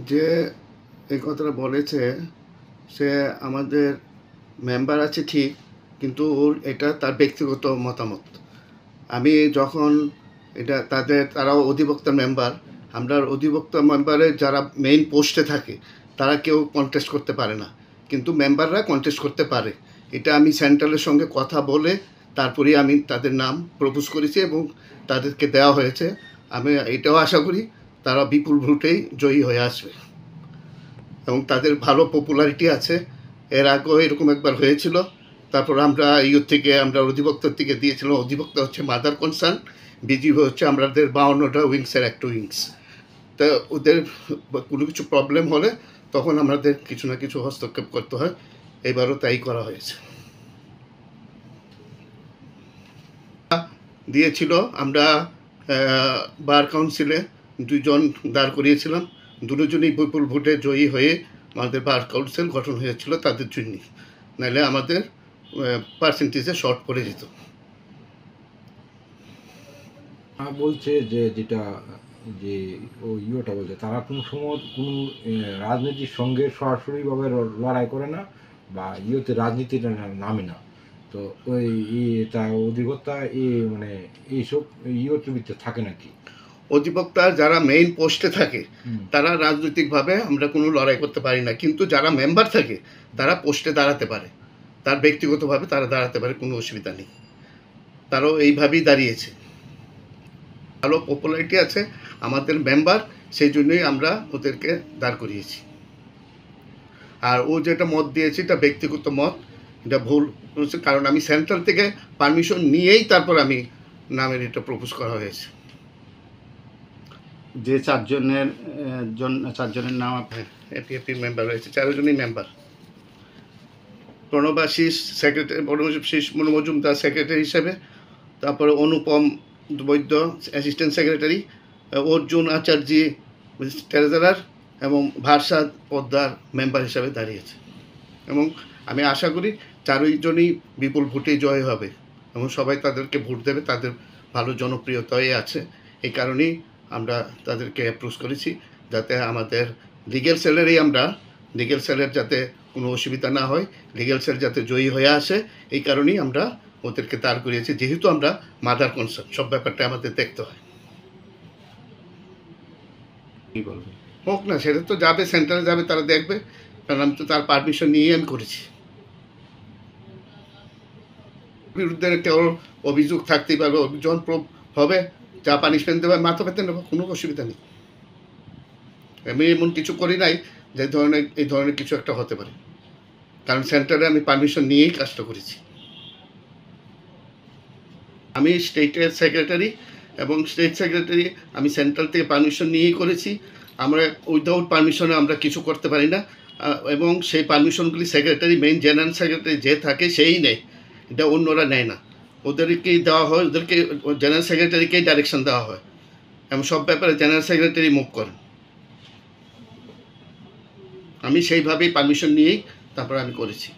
যে এই কথাটা বলেছে সে আমাদের মেম্বার আছে ঠিক, কিন্তু ওর এটা তার ব্যক্তিগত মতামত। আমি যখন তারাও অধিবক্তা মেম্বার, আমরা অধিবক্তা মেম্বারের যারা মেইন পোস্টে থাকে তারা কেউ কন্টেস্ট করতে পারে না, কিন্তু মেম্বাররা কন্টেস্ট করতে পারে। এটা আমি সেন্ট্রালের সঙ্গে কথা বলে তারপরেই আমি তাদের নাম প্রপোজ করেছি এবং তাদেরকে দেওয়া হয়েছে। আমি এটাও আশা করি তারা বিপুল ভোটেই জয়ী হয়ে আসবে এবং তাদের ভালো পপুলারিটি আছে। এর আগেও এরকম একবার হয়েছিল, তারপর আমরা থেকে আমরা অধিবক্তার থেকে দিয়েছিলাম। অধিবক্তা হচ্ছে মাদার কনসার্ন, বিজিবি হচ্ছে আমাদের 52টা উইংসের একটা উইংস। তা ওদের কোনো কিছু প্রবলেম হলে তখন আমাদের কিছু না কিছু হস্তক্ষেপ করতে হয়। এবারও তাই করা হয়েছে। দিয়েছিল আমরা বার কাউন্সিলে 2 জন দাঁড় করিয়েছিলাম, দুজনই বিপুল ভোটে জয়ী হয়ে আমাদের বার কাউন্সিল গঠন হয়েছিল তাদের জন্যই, নাহলে আমাদের পার্সেন্টেজে শর্ট পড়ে যেত। বলছে যে যেটা যে ইয়েটা বলছে তারা কোনো সময় কোনো রাজনীতির সঙ্গে সরাসরিভাবে লড়াই করে না বা রাজনীতিটা নামে না। তো ওই এটা অধিবক্তা মানে এইসব ইয়ের ভিতরে থাকে নাকি? অধিবক্তা যারা মেইন পোস্টে থাকে তারা রাজনৈতিকভাবে আমরা কোনো লড়াই করতে পারি না, কিন্তু যারা মেম্বার থাকে তারা পোস্টে দাঁড়াতে পারে, তার ব্যক্তিগতভাবে তারা দাঁড়াতে পারে, কোনো অসুবিধা নেই। তারাও এইভাবেই দাঁড়িয়েছে। ভালো পপুলারিটি আছে আমাদের মেম্বার, সেই জন্যই আমরা ওদেরকে দাঁড় করিয়েছি। আর ও যেটা মত দিয়েছে এটা ব্যক্তিগত মত, এটা ভুল, কারণ আমি সেন্ট্রাল থেকে পারমিশন নিয়েই তারপর আমি নামের এটা প্রপোজ করা হয়েছে। যে চারজনের নাম এপিএপি মেম্বার রয়েছে, 4 জনই member. Pranabashis secretary, Pranabashis Majumdar secretary হিসেবে, তারপরে Anupam Baidya assistant secretary, Arjun Acharya treasurer এবং ভারসাদ পোদ্দার মেম্বার হিসাবে দাঁড়িয়েছে। এবং আমি আশা করি 4 জনই বিপুল ভোটে জয় হবে এবং সবাই তাদেরকে ভোট দেবে। তাদের ভালো জনপ্রিয়তাই আছে, এই কারণেই আমরা তাদেরকে অ্যাপ্রোচ করেছি, যাতে আমাদের লিগ্যাল সেলের যাতে কোনো অসুবিধা না হয়, লিগ্যাল সেল যাতে জয়ী হয়ে আসে, এই কারণেই আমরা ওদেরকে দাঁড় করিয়েছি। যেহেতু আমরা মাদার কনসার্ন, সব ব্যাপারটা আমাদের দেখতে হয়। কি বলবে হোক না, সেটা তো যাবে, সেন্টারে যাবে, তারা দেখবে, কারণ আমি তো তার পারমিশন নিয়েই আমি করেছি। বিরুদ্ধে কেউ অভিযোগ থাকতেই পারবে, অভিযোগ হবে, যা পানিশমেন্ট দেবে মাথা পেতে নেবো, কোনো অসুবিধা নেই। আমি এমন কিছু করি নাই যে এই ধরনের কিছু একটা হতে পারে, কারণ সেন্টারে আমি পারমিশন নিয়েই কাজটা করেছি। আমি স্টেটের সেক্রেটারি এবং স্টেট সেক্রেটারি আমি সেন্ট্রাল থেকে পারমিশন নিয়েই করেছি। আমরা উইদাউট পারমিশনে আমরা কিছু করতে পারি না, এবং সেই পারমিশনগুলি সেক্রেটারি, মেইন জেনারেল সেক্রেটারি যে থাকে সেই নেয়, এটা অন্যরা নেয় না। ওদেরকেই দেওয়া হয়, ওদেরকে জেনারেল সেক্রেটারিকেই ডাইরেকশন দেওয়া হয় এবং সব ব্যাপারে জেনারেল সেক্রেটারি মুভ করেন। আমি সেইভাবেই পারমিশন নিয়েই তারপর আমি করেছি।